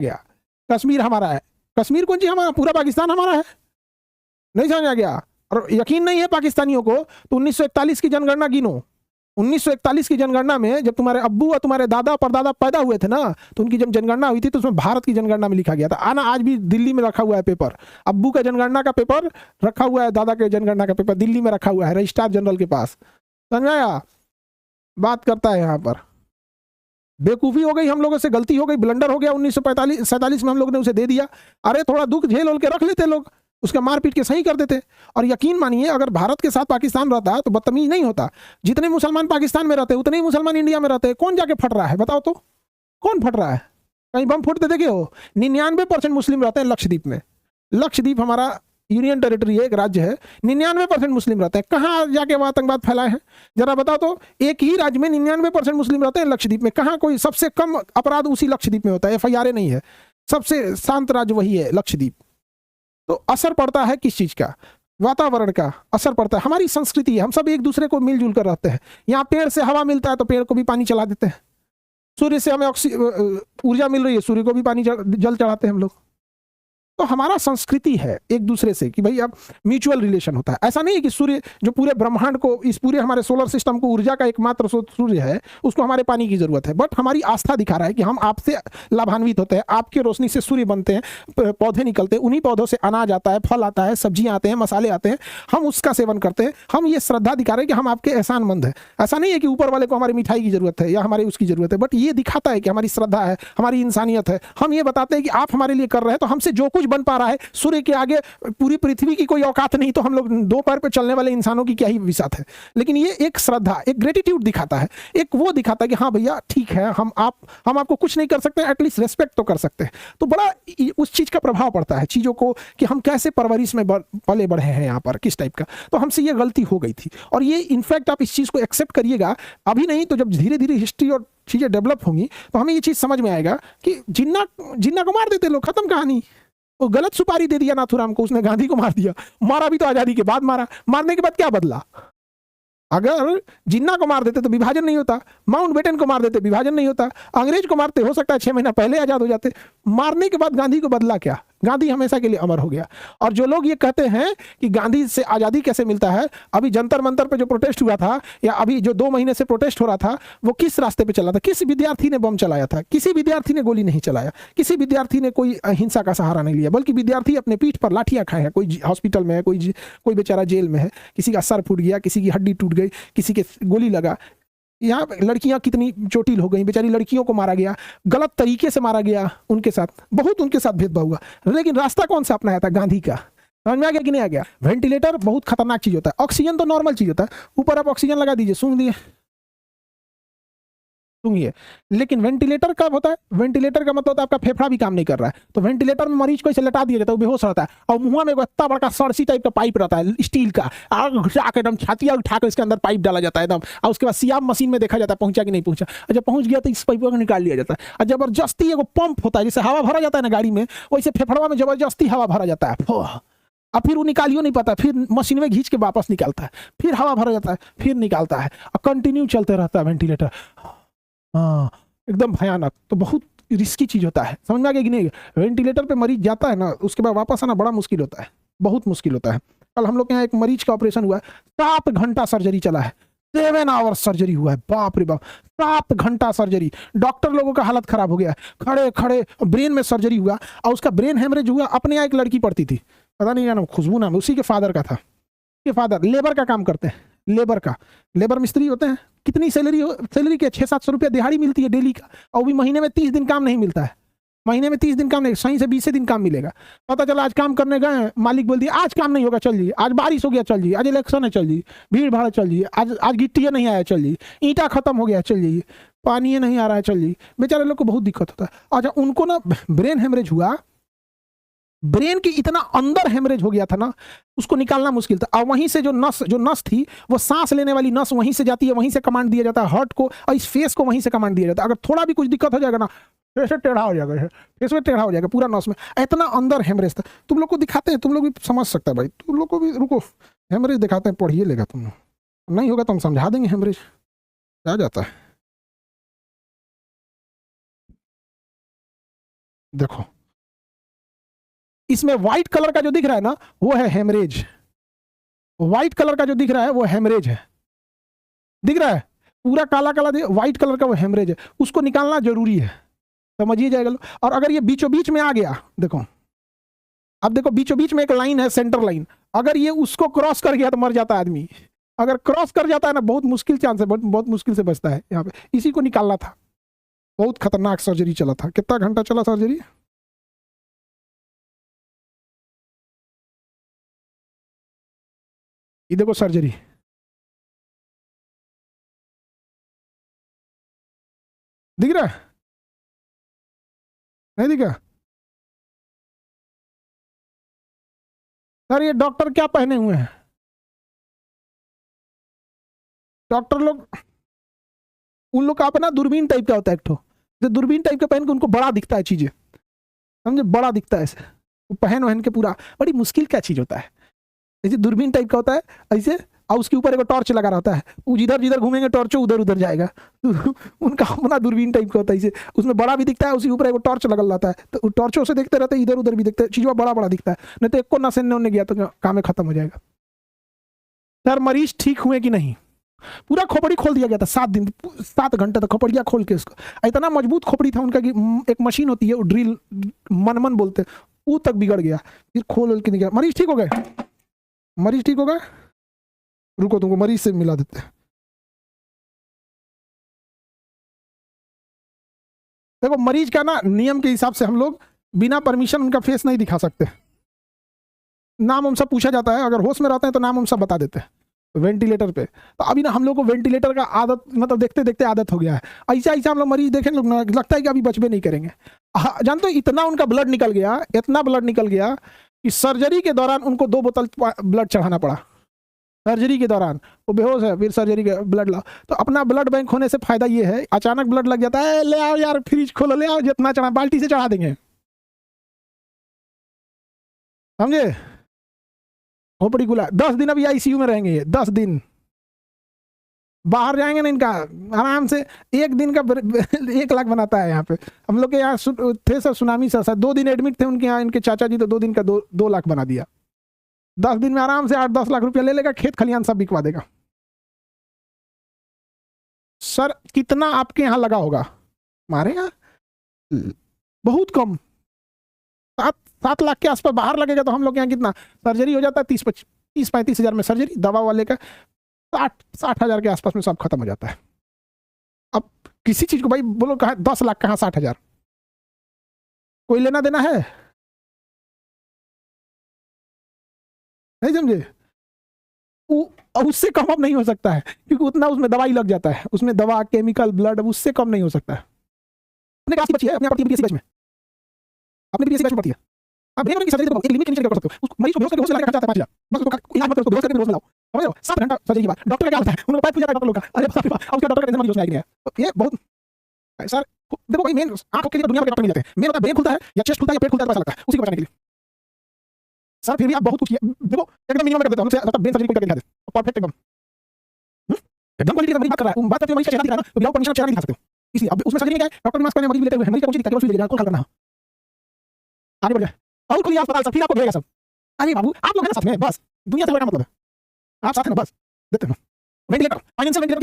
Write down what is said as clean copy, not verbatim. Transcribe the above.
गया, कश्मीर हमारा है। कश्मीर कौन सी हमारा, पूरा पाकिस्तान हमारा है। नहीं समझा गया। और यकीन नहीं है पाकिस्तानियों को तो 1941 की जनगणना गिनो। 1941 की जनगणना में जब तुम्हारे अब्बू और तुम्हारे दादा परदादा पैदा हुए थे ना, तो उनकी जब जनगणना हुई थी तो उसमें भारत की जनगणना में लिखा गया था। आना आज भी दिल्ली में रखा हुआ है पेपर, अब्बू का जनगणना का पेपर रखा हुआ है, दादा के जनगणना का पेपर दिल्ली में रखा हुआ है रजिस्ट्रार जनरल के पास। समझाया, बात करता है यहाँ पर। बेवकूफ़ी हो गई हम लोगों से, गलती हो गई, ब्लंडर हो गया 1947 में हम लोग ने उसे दे दिया। अरे थोड़ा दुख झेल ओल के रख लेते लोग, उसका मार पीट के सही कर देते। और यकीन मानिए अगर भारत के साथ पाकिस्तान रहता तो बदतमीज नहीं होता। जितने मुसलमान पाकिस्तान में रहते उतने ही मुसलमान इंडिया में रहते। कौन जाके फट रहा है बताओ तो, कौन फट रहा है? कहीं बम फूटते देखे हो? 99% मुस्लिम रहते हैं लक्षद्वीप में। लक्षद्वीप हमारा यूनियन टेरिटरी है, एक राज्य है, 99% मुस्लिम रहते हैं। कहाँ जाके वह आतंकवाद फैलाए हैं जरा बताओ तो? एक ही राज्य में 99% मुस्लिम रहते हैं लक्षद्वीप में। कहाँ कोई सबसे कम अपराध उसी लक्षद्वीप में होता है, FIR नहीं है। सबसे शांत राज्य वही है लक्षद्वीप। तो असर पड़ता है किस चीज का? वातावरण का असर पड़ता है। हमारी संस्कृति है, हम सब एक दूसरे को मिलजुल कर रहते हैं। यहाँ पेड़ से हवा मिलता है तो पेड़ को भी पानी चला देते हैं। सूर्य से हमें ऊर्जा मिल रही है, सूर्य को भी पानी जल चढ़ाते हैं हम लोग। तो हमारा संस्कृति है एक दूसरे से कि भाई अब म्यूचुअल रिलेशन होता है। ऐसा नहीं है कि सूर्य जो पूरे ब्रह्मांड को, इस पूरे हमारे सोलर सिस्टम को ऊर्जा का एकमात्र स्रोत सूर्य है, उसको हमारे पानी की जरूरत है। बट हमारी आस्था दिखा रहा है कि हम आपसे लाभान्वित होते हैं, आपके रोशनी से सूर्य बनते हैं, पौधे निकलते हैं, उन्हीं पौधों से अनाज आता है, फल आता है, सब्जियां आते हैं, मसाले आते हैं, हम उसका सेवन करते हैं। हम ये श्रद्धा दिखा रहे हैं कि हम आपके एहसानमंद हैं। ऐसा नहीं है कि ऊपर वाले को हमारी मिठाई की जरूरत है या हमारी उसकी जरूरत है, बट ये दिखाता है कि हमारी श्रद्धा है, हमारी इंसानियत है। हम ये बताते हैं कि आप हमारे लिए कर रहे हैं, तो हमसे जो कुछ बन पा रहा है, सूर्य के आगे पूरी पृथ्वी की कोई औकात नहीं, तो हम लोग दो पैर पे चलने वाले इंसानों की क्या ही विसात है। लेकिन ये एक श्रद्धा, एक ग्रेटिट्यूड दिखाता है, एक वो दिखाता है कि हाँ भैया ठीक है, हम आपको कुछ नहीं कर सकते, एटलीस्ट रेस्पेक्ट तो कर सकते हैं। तो बड़ा उस चीज का प्रभाव पड़ता है चीजों को कि हम कैसे परवरिश में पले बढ़े हैं यहाँ पर, किस टाइप का। तो हमसे ये गलती हो गई थी। और ये इनफैक्ट आप इस चीज को एक्सेप्ट करिएगा, अभी नहीं तो जब धीरे धीरे हिस्ट्री और चीजें डेवलप होंगी तो हमें ये चीज समझ में आएगा कि जिन्ना को मार देते लोग, खत्म कहानी। वो गलत सुपारी दे दिया नाथूराम को, उसने गांधी को मार दिया। मारा भी तो आजादी के बाद मारा, मारने के बाद क्या बदला? अगर जिन्ना को मार देते तो विभाजन नहीं होता, माउंटबेटन को मार देते विभाजन नहीं होता, अंग्रेज को मारते हो सकता है 6 महीना पहले आजाद हो जाते। मारने के बाद गांधी को बदला क्या? गांधी हमेशा के लिए अमर हो गया। और जो लोग ये कहते हैं कि गांधी से आजादी कैसे मिलता है, अभी जंतर मंतर पे जो प्रोटेस्ट हुआ था या अभी जो 2 महीने से प्रोटेस्ट हो रहा था, वो किस रास्ते पे चला था? किस विद्यार्थी ने बम चलाया था? किसी विद्यार्थी ने गोली नहीं चलाया, किसी विद्यार्थी ने कोई हिंसा का सहारा नहीं लिया, बल्कि विद्यार्थी अपने पीठ पर लाठियां खाए हैं। कोई हॉस्पिटल में है, कोई बेचारा जेल में है, किसी का सर फूट गया, किसी की हड्डी टूट गई, किसी के गोली लगा। यहाँ लड़कियां कितनी चोटिल हो गई, बेचारी लड़कियों को मारा गया, गलत तरीके से मारा गया, उनके साथ बहुत उनके साथ भेदभाव हुआ। लेकिन रास्ता कौन सा अपनाया था? गांधी का। समझ में आ गया कि नहीं आ गया? वेंटिलेटर बहुत खतरनाक चीज होता है, ऑक्सीजन तो नॉर्मल चीज होता है, ऊपर आप ऑक्सीजन लगा दीजिए, सूंघ दिए, सुनिए। लेकिन वेंटिलेटर कब होता है? वेंटिलेटर का मतलब होता है आपका फेफड़ा भी काम नहीं कर रहा है, तो वेंटिलेटर में मरीज को ऐसे लेटा दिया जाता है, वो बेहोश रहता है, और मुंह में इतना बड़ा सरसी टाइप का पाइप रहता है स्टील का, आग घुसा के एकदम छातियां उठा कर इसके अंदर पाइप डाला जाता है एकदम, और उसके बाद सियाम मशीन में देखा जाता है पहुंचा कि नहीं पहुंचा, और जब पहुंच गया तो इस पाइप को निकाल लिया जाता है, और जबरदस्ती एगो पंप होता है, जैसे हवा भरा जाता है ना गाड़ी में, वैसे फेफड़वा में जबरदस्ती हवा भरा जाता है, अब फिर वो निकालियो नहीं पाता, फिर मशीन में घींच के वापस निकालता है, फिर हवा भरा जाता है, फिर निकालता है, और कंटिन्यू चलते रहता है वेंटिलेटर। हाँ, एकदम भयानक। तो बहुत रिस्की चीज होता है, समझ में आ गया कि नहीं? वेंटिलेटर पे मरीज जाता है ना, उसके बाद वापस आना बड़ा मुश्किल होता है, बहुत मुश्किल होता है। कल हम लोग के यहाँ एक मरीज का ऑपरेशन हुआ है, 7 घंटा सर्जरी चला है, 7 आवर्स सर्जरी हुआ है, बाप रे बाप, 7 घंटा सर्जरी। डॉक्टर लोगों का हालत खराब हो गया, खड़े खड़े ब्रेन में सर्जरी हुआ, और उसका ब्रेन हेमरेज हुआ। अपने यहाँ एक लड़की पढ़ती थी, पता नहीं क्या नाम, खुशबू नाम, उसी के फादर का था। के फादर लेबर का काम करते हैं, लेबर मिस्त्री होते हैं। कितनी सैलरी के 600-700 रुपया दिहाड़ी मिलती है डेली का, और भी महीने में 30 दिन काम नहीं मिलता है। महीने में 30 दिन काम नहीं, सही से 20 दिन काम मिलेगा। पता चला आज काम करने गए, मालिक बोल दिया आज काम नहीं होगा, चल जी, आज बारिश हो गया, चल जी, आज इलेक्शन है, चल जी, भीड़ भाड़, चल जी, आज गिट्टी नहीं आया, चल जी, ईंटा खत्म हो गया, चल जी, पानी नहीं आ रहा है, चल जी। बेचारे लोग को बहुत दिक्कत होता है। अच्छा, उनको ना ब्रेन हेमरेज हुआ, ब्रेन के इतना अंदर हेमरेज हो गया था ना, उसको निकालना मुश्किल था। और वहीं से जो नस थी, वो सांस लेने वाली नस वहीं से जाती है, वहीं से कमांड दिया जाता है हार्ट को, और इस फेस को वहीं से कमांड दिया जाता है। अगर थोड़ा भी कुछ दिक्कत हो जाएगा ना, फेस टेढ़ा हो जाएगा, फेस में टेढ़ा हो जाएगा पूरा नस में, इतना अंदर हेमरेज था। तुम लोग को दिखाते हैं, तुम लोग भी समझ सकते हैं भाई, तुम लोग को भी, रुको हेमरेज दिखाते हैं, पढ़िए लेगा तुम लोग, नहीं होगा तो हम समझा देंगे हेमरेज आ जाता है। देखो इसमें व्हाइट कलर का जो दिख रहा है ना वो है हेमरेज, व्हाइट कलर का जो दिख रहा है वो हेमरेज है, दिख रहा है पूरा काला काला व्हाइट कलर का वो हेमरेज है, उसको निकालना जरूरी है, समझिए जाएगा। और अगर ये बीचों बीच में आ गया, देखो अब देखो बीचों बीच में एक लाइन है सेंटर लाइन, अगर ये उसको क्रॉस कर गया तो मर जाता है आदमी, अगर क्रॉस कर जाता है ना बहुत मुश्किल चांस है, बहुत मुश्किल से बचता है यहाँ पे, इसी को निकालना था। बहुत खतरनाक सर्जरी चला था, कितना घंटा चला सर्जरी, ये देखो सर्जरी, दिख रहा है नहीं दिखा? सर ये डॉक्टर क्या पहने हुए हैं, डॉक्टर लोग उन लोग का अपना दूरबीन टाइप का होता है, एक ठो जो दूरबीन टाइप का पहन के उनको बड़ा दिखता है चीजें, समझे, बड़ा दिखता है ऐसे, वो पहन वहन के पूरा, बड़ी मुश्किल क्या चीज होता है, जैसे दूरबीन टाइप का होता है ऐसे, और उसके ऊपर एक टॉर्च लगा रहता है, वो जिधर जिधर घूमेंगे टॉर्च उधर उधर जाएगा, तो उनका अपना दूरबीन टाइप का होता है ऐसे, उसमें बड़ा भी दिखता है, उसी ऊपर एक टॉर्च लगा रहता है, तो टॉर्चों से देखते रहते हैं, इधर उधर भी देखते हैं, चीजों बड़ा बड़ा दिखता है, नहीं तो एक को नसेने उन्ने गया तो काम खत्म हो जाएगा। सर मरीज ठीक हुए कि नहीं, पूरा खोपड़ी खोल दिया गया था 7 दिन 7 घंटे तक खोपड़िया खोल के, उसको इतना मजबूत खोपड़ी था उनका कि एक मशीन होती है वो ड्रिल मनमन बोलते, वो तक बिगड़ गया, फिर खोल के निकला, मरीज ठीक हो गए, मरीज ठीक हो गए, रुको तुमको मरीज से मिला देते हैं। देखो मरीज का ना नियम के हिसाब से हम लोग बिना परमिशन उनका फेस नहीं दिखा सकते, नाम हम सब पूछा जाता है, अगर होश में रहते हैं तो नाम हम सब बता देते हैं वेंटिलेटर पे, तो अभी ना हम लोग को वेंटिलेटर का आदत, मतलब देखते देखते आदत हो गया है, ऐसा ऐसा हम लोग मरीज देखें लोग लगता है कि अभी बचबे नहीं करेंगे, जानते हो इतना उनका ब्लड निकल गया, इतना ब्लड निकल गया कि सर्जरी के दौरान उनको 2 बोतल ब्लड चढ़ाना पड़ा, सर्जरी के दौरान वो बेहोश है, फिर सर्जरी के ब्लड लाओ, तो अपना ब्लड बैंक होने से फायदा ये है, अचानक ब्लड लग जाता है, ले आओ यार फ्रिज खोलो, ले आओ जितना चढ़ा बाल्टी से चढ़ा देंगे, समझे, खोपड़ी खुला, 10 दिन अभी आईसीयू में रहेंगे ये, 10 दिन बाहर जाएंगे ना इनका आराम से, 1 दिन का 1 लाख बनाता है यहाँ पे, हम लोग के यहाँ थे सर सुनामी सर 2 दिन एडमिट थे उनके यहाँ, इनके चाचा जी तो 2 दिन का 2 लाख बना दिया, 10 दिन में आराम से 8-10 लाख रुपया ले लेगा, खेत खलिहान सब बिकवा देगा। सर कितना आपके यहाँ लगा होगा, हमारे यहाँ बहुत कम, 7 लाख के आसपास बाहर लगेगा, तो हम लोग यहाँ कितना सर्जरी हो जाता है 30-35 हज़ार में सर्जरी, दवा वाले का 60 हज़ार के आसपास में सब खत्म हो जाता है। अब किसी चीज को भाई बोलो कहा 10 लाख कहाँ 60 हज़ार, कोई लेना देना है, नहीं समझे, उससे कम अब नहीं हो सकता है, क्योंकि उतना उसमें दवाई लग जाता है, उसमें दवा केमिकल ब्लड, उससे कम नहीं हो सकता है। अपने क्लास की बच्ची है, अपने पढ़ती है बीपीएससी बैच में, अपने बीपीएससी बैच में पढ़ती है, आप ब्रेन की सर्जरी देखो, एक लिमिट के नीचे कर सकते हो, उस मरीज को बेहोश करके होश में लाके खर्चा आता है 5 हज़ार, बस उसको इलाज मत करो, उसको बेहोश करके होश में लाओ, समझ रहे हो, 7 घंटा सर्जरी के बाद डॉक्टर का क्या होता है, उनको पाइप पूजा डॉक्टर लोग का, अरे बाप रे बाप, उसका डॉक्टर का टेंशन मत लो, उसमें आएगी नहीं है, तो ये बहुत सर देखो भाई मेन आंखों के लिए दुनिया में डॉक्टर मिल जाते हैं, मेन होता है ब्रेन खुलता है या चेस्ट खुलता है या पेट खुलता है तो ऐसा लगता है, उसी को बचाने के लिए सर फिर भी आप बहुत कुछ किया, देखो एकदम मिनिमम कर देता हूं, मतलब ब्रेन सर्जरी करके दिखा दे परफेक्ट एकदम एकदम क्वालिटी का मरीज बात कर रहा है, बात करते मरीज का चेहरा दिख रहा है ना, तो बिना परमिशन चेहरा नहीं दिखा सकते हो, इसलिए अब उसमें सर्जरी में क्या है, डॉक्टर मास्क पहने मरीज लेटे हुए हैं, मरीज को दिक्कत है, सुई लेके कॉल करना आगे बढ़ जाए और खुली अस्पताल सब फिर आपको भेजेगा सब, अरे बाबू आप लोग हैं ना साथ में, बस दुनिया से बड़ा मतलब है, आप साथ हैं ना, बस देते हैं वेंटिलेटर फाइनेंशियल वेंटिलेटर